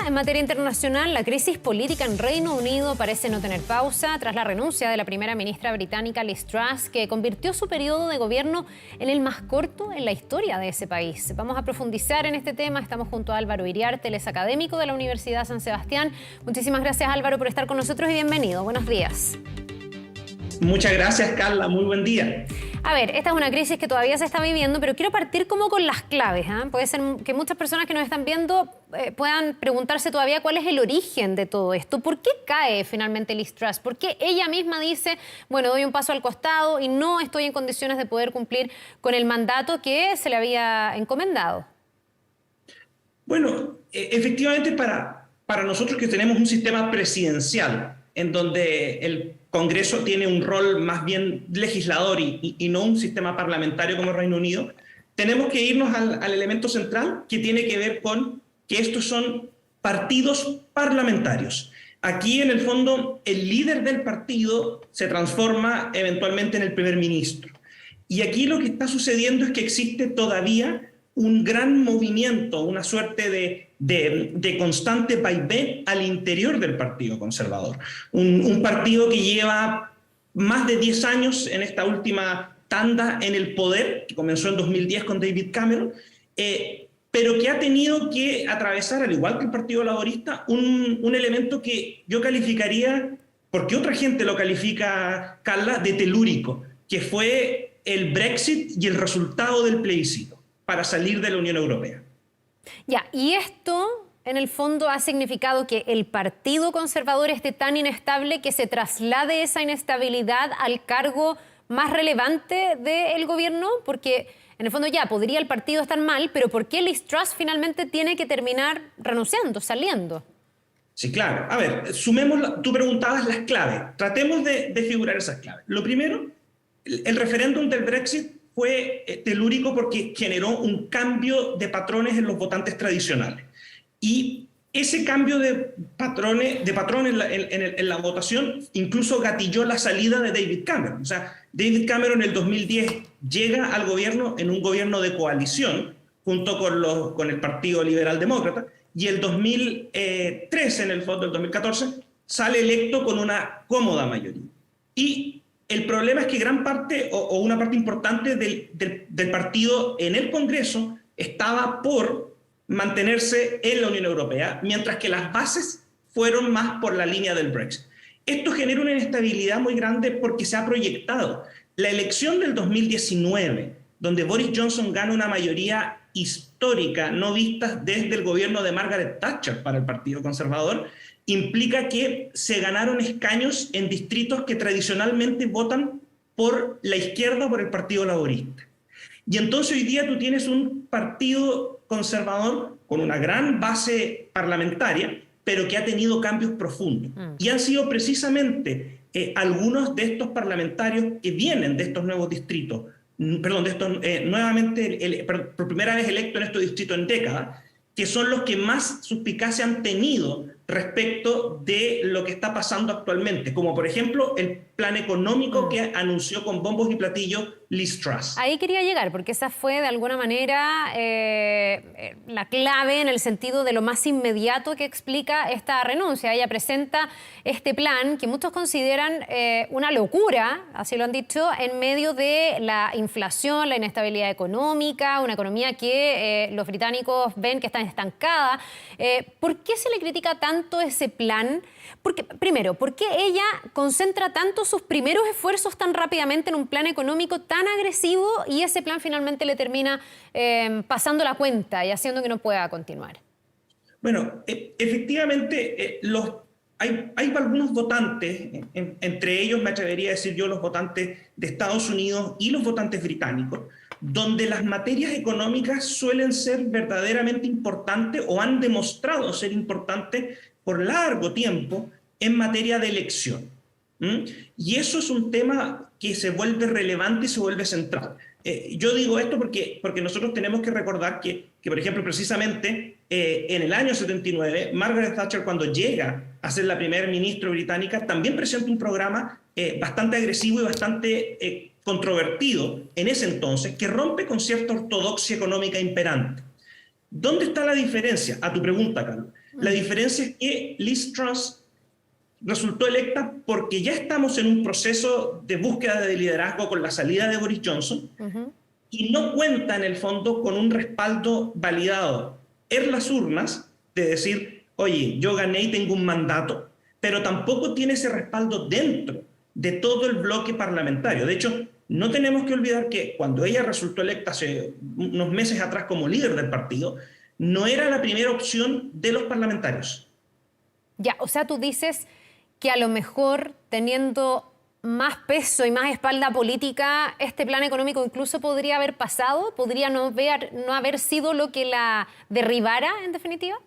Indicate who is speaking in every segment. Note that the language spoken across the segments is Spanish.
Speaker 1: en materia internacional, la crisis política en Reino Unido parece no tener pausa tras la renuncia de la primera ministra británica Liz Truss, que convirtió su periodo de gobierno en el más corto en la historia de ese país. Vamos a profundizar en este tema. Estamos junto a Álvaro Iriarte, él es académico de la Universidad San Sebastián. Muchísimas gracias, Álvaro, por estar con nosotros y bienvenido. Buenos días.
Speaker 2: Muchas gracias, Carla. Muy buen día.
Speaker 1: A ver, esta es una crisis que todavía se está viviendo, pero quiero partir como con las claves. Puede ser que muchas personas que nos están viendo puedan preguntarse todavía cuál es el origen de todo esto. ¿Por qué cae finalmente Liz Truss? ¿Por qué ella misma dice, bueno, doy un paso al costado y no estoy en condiciones de poder cumplir con el mandato que se le había encomendado?
Speaker 2: Bueno, efectivamente para nosotros que tenemos un sistema presidencial en donde el Congreso tiene un rol más bien legislador y no un sistema parlamentario como el Reino Unido, tenemos que irnos al elemento central que tiene que ver con que estos son partidos parlamentarios. Aquí, en el fondo, el líder del partido se transforma eventualmente en el primer ministro. Y aquí lo que está sucediendo es que existe todavía un gran movimiento, una suerte de constante vaivén al interior del Partido Conservador. Un partido que lleva más de 10 años en esta última tanda en el poder, que comenzó en 2010 con David Cameron, pero que ha tenido que atravesar, al igual que el Partido Laborista, un elemento que yo calificaría, porque otra gente lo califica, Carla, de telúrico, que fue el Brexit y el resultado del plebiscito para salir de la Unión Europea.
Speaker 1: Ya, y esto en el fondo ha significado que el Partido Conservador esté tan inestable que se traslade esa inestabilidad al cargo más relevante del gobierno, porque en el fondo ya podría el partido estar mal, pero ¿por qué Liz Truss finalmente tiene que terminar renunciando, saliendo?
Speaker 2: Sí, claro. A ver, sumemos, tú preguntabas las claves, tratemos de figurar esas claves. Lo primero, el referéndum del Brexit fue telúrico porque generó un cambio de patrones en los votantes tradicionales. Y ese cambio de patrones en la votación incluso gatilló la salida de David Cameron. O sea, David Cameron en el 2010 llega al gobierno en un gobierno de coalición junto con el Partido Liberal Demócrata, y el 2013, en el fondo del 2014, sale electo con una cómoda mayoría. Y el problema es que gran parte o una parte importante del partido en el Congreso estaba por mantenerse en la Unión Europea, mientras que las bases fueron más por la línea del Brexit. Esto genera una inestabilidad muy grande porque se ha proyectado. La elección del 2019, donde Boris Johnson gana una mayoría histórica no vista desde el gobierno de Margaret Thatcher para el Partido Conservador, implica que se ganaron escaños en distritos que tradicionalmente votan por la izquierda o por el Partido Laborista. Y entonces hoy día tú tienes un partido conservador con una gran base parlamentaria, pero que ha tenido cambios profundos. Y han sido precisamente algunos de estos parlamentarios que vienen de estos nuevos distritos, nuevamente por primera vez electos en estos distritos en décadas, que son los que más suspicacia han tenido respecto de lo que está pasando actualmente, como por ejemplo el plan económico que anunció con bombos y platillos Liz Truss.
Speaker 1: Ahí quería llegar, porque esa fue de alguna manera la clave en el sentido de lo más inmediato que explica esta renuncia. Ella presenta este plan que muchos consideran una locura, así lo han dicho, en medio de la inflación, la inestabilidad económica, una economía que los británicos ven que está estancada. ¿Por qué se le critica tanto ese plan? Porque, primero, ¿por qué ella concentra tanto sus primeros esfuerzos tan rápidamente en un plan económico tan agresivo y ese plan finalmente le termina pasando la cuenta y haciendo que no pueda continuar?
Speaker 2: Bueno, efectivamente hay algunos votantes, entre ellos me atrevería a decir yo los votantes de Estados Unidos y los votantes británicos, donde las materias económicas suelen ser verdaderamente importantes o han demostrado ser importantes por largo tiempo en materia de elección. Y eso es un tema que se vuelve relevante y se vuelve central. Yo digo esto porque nosotros tenemos que recordar que por ejemplo, precisamente en el año 79, Margaret Thatcher, cuando llega a ser la primera ministra británica, también presenta un programa bastante agresivo y bastante controvertido en ese entonces, que rompe con cierta ortodoxia económica imperante. ¿Dónde está la diferencia? A tu pregunta, Carlos. La diferencia es que Liz Truss resultó electa porque ya estamos en un proceso de búsqueda de liderazgo con la salida de Boris Johnson y no cuenta en el fondo con un respaldo validado en las urnas de decir, oye, yo gané y tengo un mandato, pero tampoco tiene ese respaldo dentro de todo el bloque parlamentario. De hecho, no tenemos que olvidar que cuando ella resultó electa hace unos meses atrás como líder del partido, no era la primera opción de los parlamentarios.
Speaker 1: Ya, o sea, tú dices que a lo mejor teniendo más peso y más espalda política, este plan económico incluso podría haber pasado, podría no haber sido lo que la derribara, en definitiva.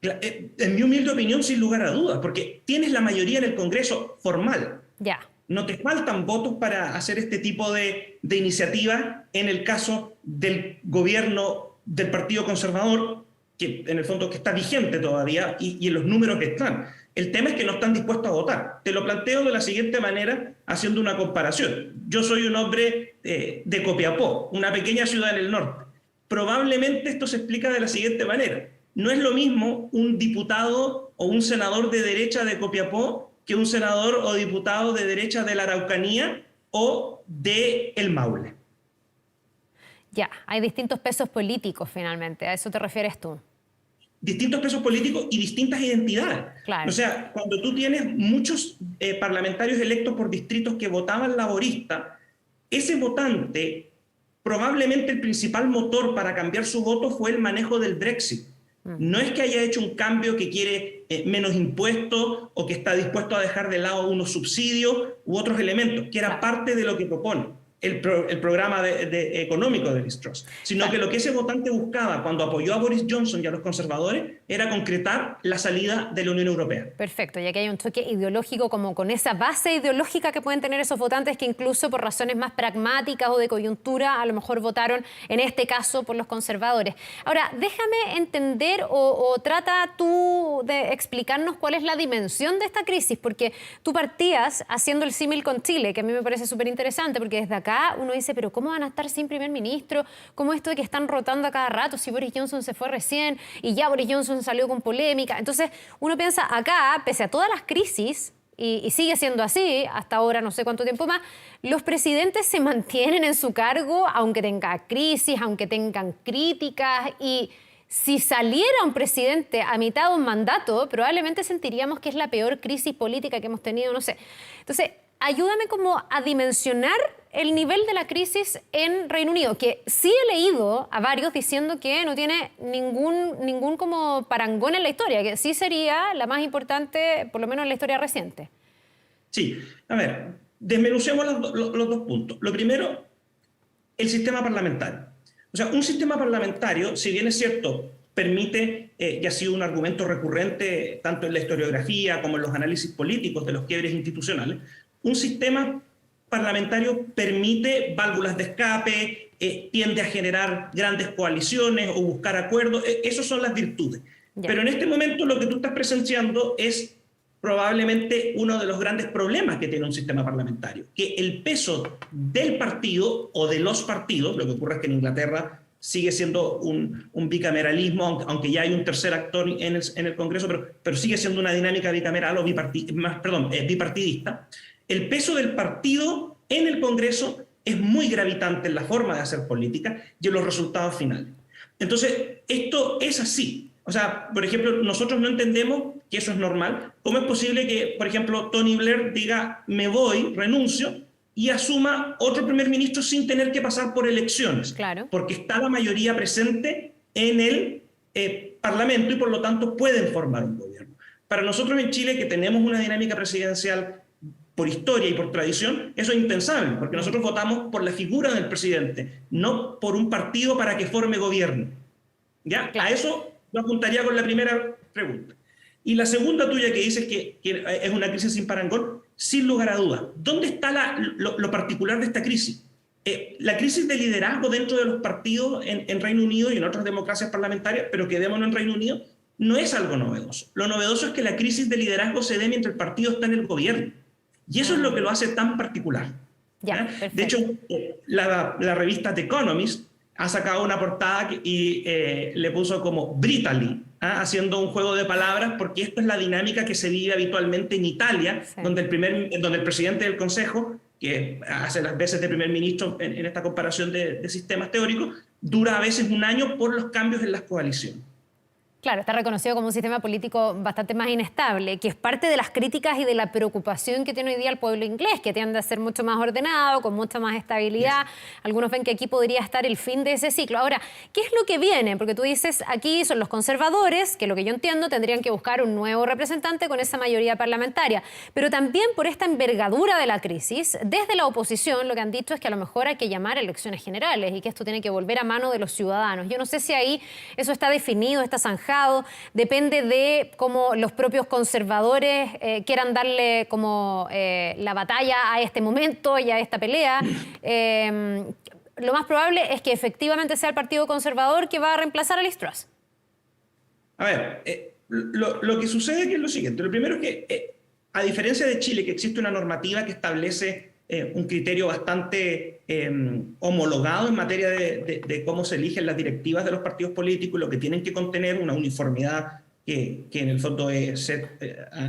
Speaker 2: En mi humilde opinión, sin lugar a dudas, porque tienes la mayoría en el Congreso formal.
Speaker 1: Ya.
Speaker 2: No te faltan votos para hacer este tipo de iniciativa en el caso del gobierno del Partido Conservador, que en el fondo que está vigente todavía y en los números que están. El tema es que no están dispuestos a votar. Te lo planteo de la siguiente manera, haciendo una comparación. Yo soy un hombre de Copiapó, una pequeña ciudad en el norte. Probablemente esto se explica de la siguiente manera. No es lo mismo un diputado o un senador de derecha de Copiapó que un senador o diputado de derecha de la Araucanía o de el Maule.
Speaker 1: Ya, hay distintos pesos políticos finalmente, ¿a eso te refieres tú?
Speaker 2: Distintos pesos políticos y distintas identidades.
Speaker 1: Claro.
Speaker 2: O sea, cuando tú tienes muchos parlamentarios electos por distritos que votaban laborista, ese votante, probablemente el principal motor para cambiar su voto fue el manejo del Brexit. No es que haya hecho un cambio que quiere menos impuestos o que está dispuesto a dejar de lado unos subsidios u otros elementos, que era parte de lo que propone el programa económico de Liz Truss, sino que lo que ese votante buscaba cuando apoyó a Boris Johnson y a los conservadores era concretar la salida de la Unión Europea.
Speaker 1: Perfecto, ya que hay un choque ideológico como con esa base ideológica que pueden tener esos votantes que incluso por razones más pragmáticas o de coyuntura a lo mejor votaron en este caso por los conservadores. Ahora, déjame entender o trata tú de explicarnos cuál es la dimensión de esta crisis, porque tú partías haciendo el símil con Chile, que a mí me parece súper interesante, porque desde acá uno dice, pero ¿cómo van a estar sin primer ministro? ¿Cómo esto de que están rotando a cada rato? Si Boris Johnson se fue recién y ya Boris Johnson salió con polémica. Entonces uno piensa, acá, pese a todas las crisis, y sigue siendo así hasta ahora, no sé cuánto tiempo más, los presidentes se mantienen en su cargo aunque tengan crisis, aunque tengan críticas, y si saliera un presidente a mitad de un mandato, probablemente sentiríamos que es la peor crisis política que hemos tenido, no sé. Entonces, ayúdame como a dimensionar el nivel de la crisis en Reino Unido, que sí he leído a varios diciendo que no tiene ningún como parangón en la historia, que sí sería la más importante, por lo menos en la historia reciente.
Speaker 2: Sí, a ver, desmenucemos los dos puntos. Lo primero, el sistema parlamentario. O sea, un sistema parlamentario, si bien es cierto, permite, y ha sido un argumento recurrente tanto en la historiografía como en los análisis políticos de los quiebres institucionales, un sistema parlamentario permite válvulas de escape, tiende a generar grandes coaliciones o buscar acuerdos, esas son las virtudes. Ya. Pero en este momento lo que tú estás presenciando es probablemente uno de los grandes problemas que tiene un sistema parlamentario, que el peso del partido o de los partidos, lo que ocurre es que en Inglaterra sigue siendo un bicameralismo, aunque ya hay un tercer actor en el Congreso, pero sigue siendo una dinámica bicameral o bipartidista. El peso del partido en el Congreso es muy gravitante en la forma de hacer política y en los resultados finales. Entonces, esto es así. O sea, por ejemplo, nosotros no entendemos que eso es normal. ¿Cómo es posible que, por ejemplo, Tony Blair diga, me voy, renuncio, y asuma otro primer ministro sin tener que pasar por elecciones?
Speaker 1: Claro.
Speaker 2: Porque está la mayoría presente en el Parlamento y por lo tanto pueden formar un gobierno. Para nosotros en Chile, que tenemos una dinámica presidencial por historia y por tradición, eso es impensable, porque nosotros votamos por la figura del presidente, no por un partido para que forme gobierno. ¿Ya? Claro. A eso yo apuntaría con la primera pregunta. Y la segunda tuya que dices que es una crisis sin parangón, sin lugar a dudas. ¿Dónde está lo particular de esta crisis? La crisis de liderazgo dentro de los partidos en Reino Unido y en otras democracias parlamentarias, pero quedémonos en Reino Unido, no es algo novedoso. Lo novedoso es que la crisis de liderazgo se dé mientras el partido está en el gobierno. Y eso es lo que lo hace tan particular.
Speaker 1: Ya,
Speaker 2: de hecho, la revista The Economist ha sacado una portada y le puso como Britaly, haciendo un juego de palabras, porque esto es la dinámica que se vive habitualmente en Italia, sí, donde el presidente del Consejo, que hace las veces de primer ministro en esta comparación de sistemas teóricos, dura a veces un año por los cambios en las coaliciones.
Speaker 1: Claro, está reconocido como un sistema político bastante más inestable, que es parte de las críticas y de la preocupación que tiene hoy día el pueblo inglés, que tiende a ser mucho más ordenado, con mucha más estabilidad. Yes. Algunos ven que aquí podría estar el fin de ese ciclo. Ahora, ¿qué es lo que viene? Porque tú dices, aquí son los conservadores, que lo que yo entiendo tendrían que buscar un nuevo representante con esa mayoría parlamentaria. Pero también por esta envergadura de la crisis, desde la oposición lo que han dicho es que a lo mejor hay que llamar a elecciones generales y que esto tiene que volver a mano de los ciudadanos. Yo no sé si ahí eso está definido, está zanjado. Depende de cómo los propios conservadores quieran darle como la batalla a este momento y a esta pelea. Lo más probable es que efectivamente sea el Partido Conservador que va a reemplazar a Liz Truss.
Speaker 2: A ver, lo que sucede es lo siguiente. Lo primero es que, a diferencia de Chile, que existe una normativa que establece un criterio bastante homologado en materia de cómo se eligen las directivas de los partidos políticos, lo que tienen que contener una uniformidad que en el fondo se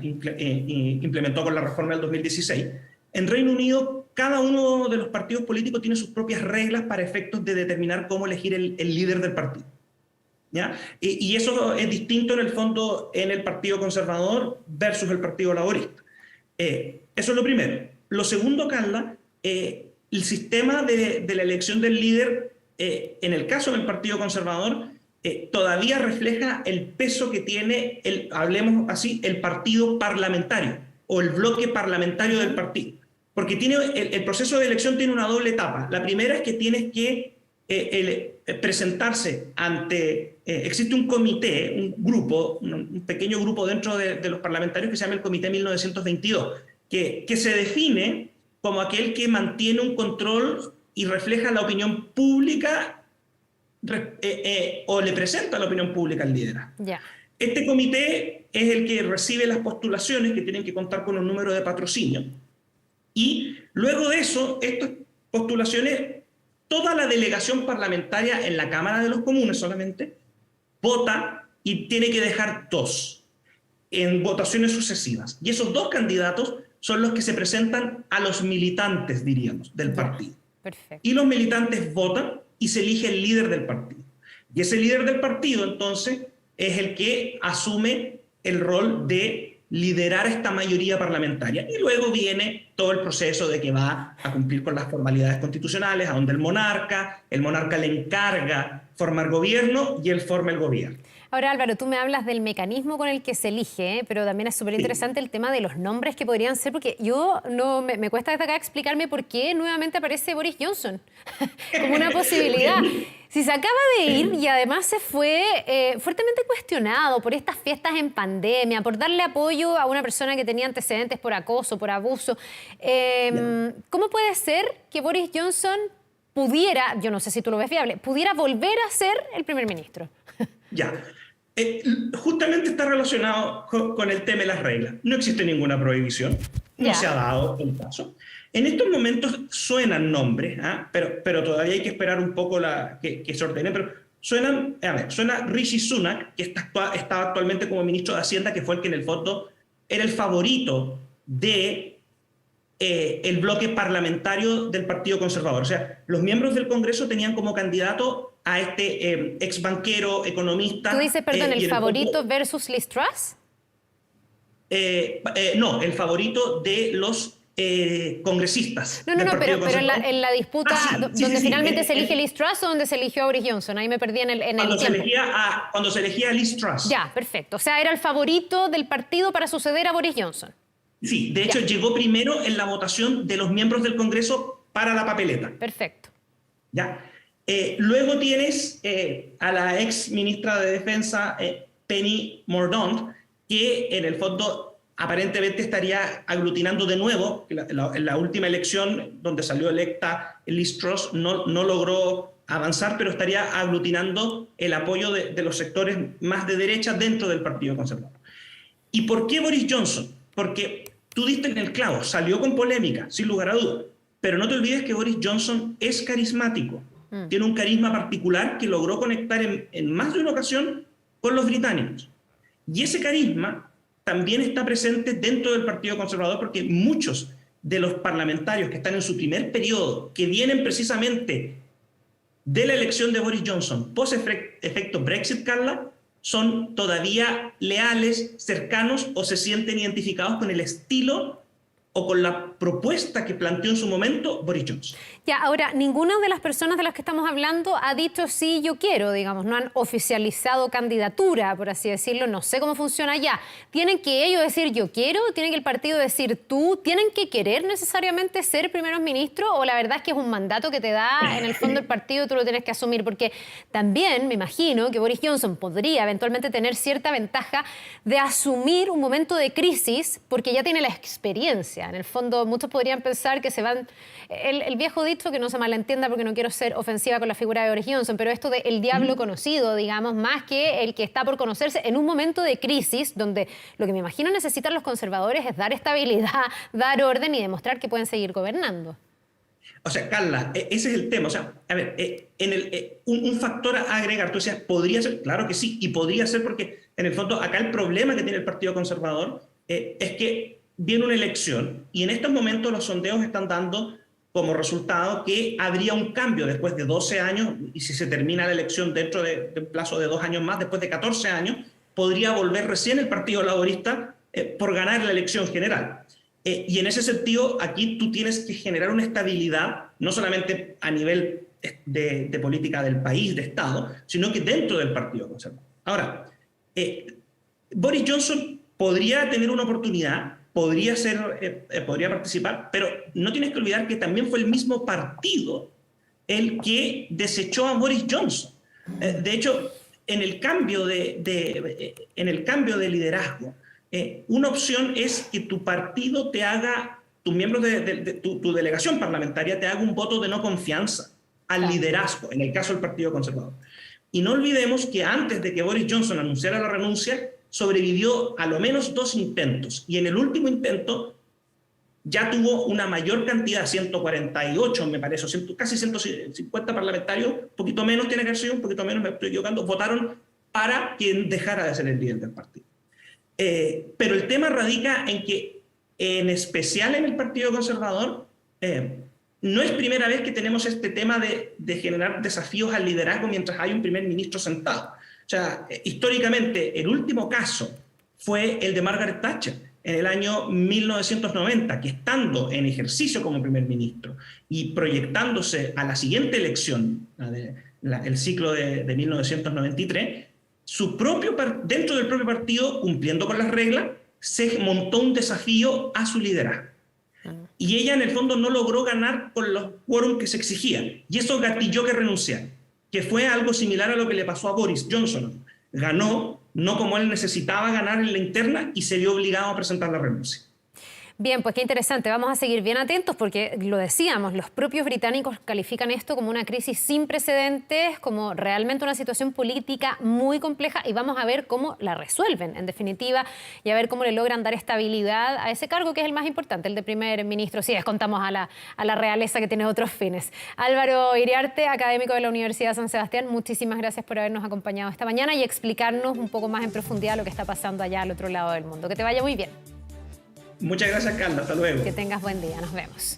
Speaker 2: implementó con la reforma del 2016. En Reino Unido, cada uno de los partidos políticos tiene sus propias reglas para efectos de determinar cómo elegir el líder del partido, ¿ya? Y eso es distinto en el fondo en el Partido Conservador versus el Partido Laborista. Eso es lo primero. Lo segundo, Carla, el sistema de la elección del líder, en el caso del Partido Conservador, todavía refleja el peso que tiene, hablemos así, el partido parlamentario o el bloque parlamentario del partido. Porque el proceso de elección tiene una doble etapa. La primera es que tienes que presentarse ante... existe un comité, un grupo, un pequeño grupo dentro de los parlamentarios que se llama el Comité 1922, que se define como aquel que mantiene un control y refleja la opinión pública o le presenta a la opinión pública al liderazgo.
Speaker 1: Yeah.
Speaker 2: Este comité es el que recibe las postulaciones que tienen que contar con un número de patrocinio. Y luego de eso, estas postulaciones, toda la delegación parlamentaria en la Cámara de los Comunes solamente vota y tiene que dejar 2 en votaciones sucesivas. Y esos 2 candidatos son los que se presentan a los militantes, diríamos, del partido.
Speaker 1: Perfecto.
Speaker 2: Y los militantes votan y se elige el líder del partido. Y ese líder del partido, entonces, es el que asume el rol de liderar esta mayoría parlamentaria. Y luego viene todo el proceso de que va a cumplir con las formalidades constitucionales, a donde el monarca le encarga formar gobierno y él forma el gobierno.
Speaker 1: Ahora, Álvaro, tú me hablas del mecanismo con el que se elige, pero también es súper interesante el tema de los nombres que podrían ser, porque yo no me cuesta desde acá explicarme por qué nuevamente aparece Boris Johnson como una posibilidad. Si se acaba de ir y además se fue fuertemente cuestionado por estas fiestas en pandemia, por darle apoyo a una persona que tenía antecedentes por acoso, por abuso, ¿cómo puede ser que Boris Johnson pudiera, yo no sé si tú lo ves viable, pudiera volver a ser el primer ministro?
Speaker 2: Ya. Justamente está relacionado con el tema de las reglas. No existe ninguna prohibición, no se ha dado el caso. En estos momentos suenan nombres, pero todavía hay que esperar un poco que se ordene. Pero suena Rishi Sunak, que está actualmente como ministro de Hacienda, que fue el que en el fondo era el favorito de el bloque parlamentario del Partido Conservador. O sea, los miembros del Congreso tenían como candidato a este ex banquero, economista.
Speaker 1: ¿Tú dices, perdón, el favorito versus Liz Truss?
Speaker 2: No, el favorito de los congresistas.
Speaker 1: No, pero en la disputa donde finalmente se elige Liz Truss o donde se eligió a Boris Johnson. Ahí me perdí en el tiempo.
Speaker 2: Cuando se elegía a Liz Truss.
Speaker 1: Ya, perfecto. O sea, era el favorito del partido para suceder a Boris Johnson.
Speaker 2: Sí, de hecho llegó primero en la votación de los miembros del Congreso para la papeleta.
Speaker 1: Perfecto.
Speaker 2: Ya. Luego tienes a la ex ministra de Defensa, Penny Mordaunt, que en el fondo aparentemente estaría aglutinando de nuevo. En la última elección, donde salió electa Liz Truss, no logró avanzar, pero estaría aglutinando el apoyo de los sectores más de derecha dentro del Partido Conservador. ¿Y por qué Boris Johnson? Porque tú diste en el clavo, salió con polémica, sin lugar a dudas, pero no te olvides que Boris Johnson es carismático. tiene un carisma particular que logró conectar en más de una ocasión con los británicos. Y ese carisma también está presente dentro del Partido Conservador, porque muchos de los parlamentarios que están en su primer periodo, que vienen precisamente de la elección de Boris Johnson, post-efecto Brexit, Carla, son todavía leales, cercanos o se sienten identificados con el estilo o con la propuesta que planteó en su momento Boris Johnson.
Speaker 1: Ya, ahora, ninguna de las personas de las que estamos hablando ha dicho sí, yo quiero, digamos, no han oficializado candidatura, por así decirlo, no sé cómo funciona ya. ¿Tienen que ellos decir yo quiero? ¿Tienen que el partido decir tú? ¿Tienen que querer necesariamente ser primeros ministros? ¿O la verdad es que es un mandato que te da en el fondo el partido y tú lo tienes que asumir? Porque también me imagino que Boris Johnson podría eventualmente tener cierta ventaja de asumir un momento de crisis porque ya tiene la experiencia. En el fondo, muchos podrían pensar que se van... El viejo dicho, que no se malentienda porque no quiero ser ofensiva con la figura de Boris Johnson, pero esto de el diablo conocido, digamos, más que el que está por conocerse en un momento de crisis donde lo que me imagino necesitan los conservadores es dar estabilidad, dar orden y demostrar que pueden seguir gobernando.
Speaker 2: O sea, Carla, ese es el tema. O sea, a ver, un factor a agregar, tú decías, podría ser, claro que sí, y podría ser porque, en el fondo, acá el problema que tiene el Partido Conservador es que viene una elección y en estos momentos los sondeos están dando como resultado que habría un cambio después de 12 años y si se termina la elección dentro de un plazo de 2 años más, después de 14 años, podría volver recién el Partido Laborista por ganar la elección general. Y en ese sentido, aquí tú tienes que generar una estabilidad, no solamente a nivel de política del país, de Estado, sino que dentro del Partido Conservador. Ahora, Boris Johnson podría tener una oportunidad, podría participar, pero no tienes que olvidar que también fue el mismo partido el que desechó a Boris Johnson. De hecho, en el cambio de liderazgo, una opción es que tu partido te haga, tus miembros de tu delegación parlamentaria te haga un voto de no confianza al liderazgo, en el caso del Partido Conservador. Y no olvidemos que antes de que Boris Johnson anunciara la renuncia, sobrevivió a lo menos 2 intentos y en el último intento ya tuvo una mayor cantidad, 148 me parece, casi 150 parlamentarios, un poquito menos tiene que haber sido, un poquito menos, me estoy equivocando, votaron para que dejara de ser el líder del partido. Pero el tema radica en que, en especial en el Partido Conservador, no es primera vez que tenemos este tema de generar desafíos al liderazgo mientras hay un primer ministro sentado. O sea, históricamente, el último caso fue el de Margaret Thatcher en el año 1990, que estando en ejercicio como primer ministro y proyectándose a la siguiente elección, el ciclo de 1993, dentro del propio partido, cumpliendo con las reglas, se montó un desafío a su liderazgo. Y ella, en el fondo, no logró ganar con los quórum que se exigían. Y eso gatilló que renunciara, que fue algo similar a lo que le pasó a Boris Johnson. Ganó, no como él necesitaba ganar en la interna, y se vio obligado a presentar la renuncia.
Speaker 1: Bien, pues qué interesante. Vamos a seguir bien atentos porque, lo decíamos, los propios británicos califican esto como una crisis sin precedentes, como realmente una situación política muy compleja, y vamos a ver cómo la resuelven, en definitiva, y a ver cómo le logran dar estabilidad a ese cargo que es el más importante, el de primer ministro, si descontamos a la realeza que tiene otros fines. Álvaro Iriarte, académico de la Universidad San Sebastián, muchísimas gracias por habernos acompañado esta mañana y explicarnos un poco más en profundidad lo que está pasando allá al otro lado del mundo. Que te vaya muy bien.
Speaker 2: Muchas gracias, Carla. Hasta luego.
Speaker 1: Que tengas buen día. Nos vemos.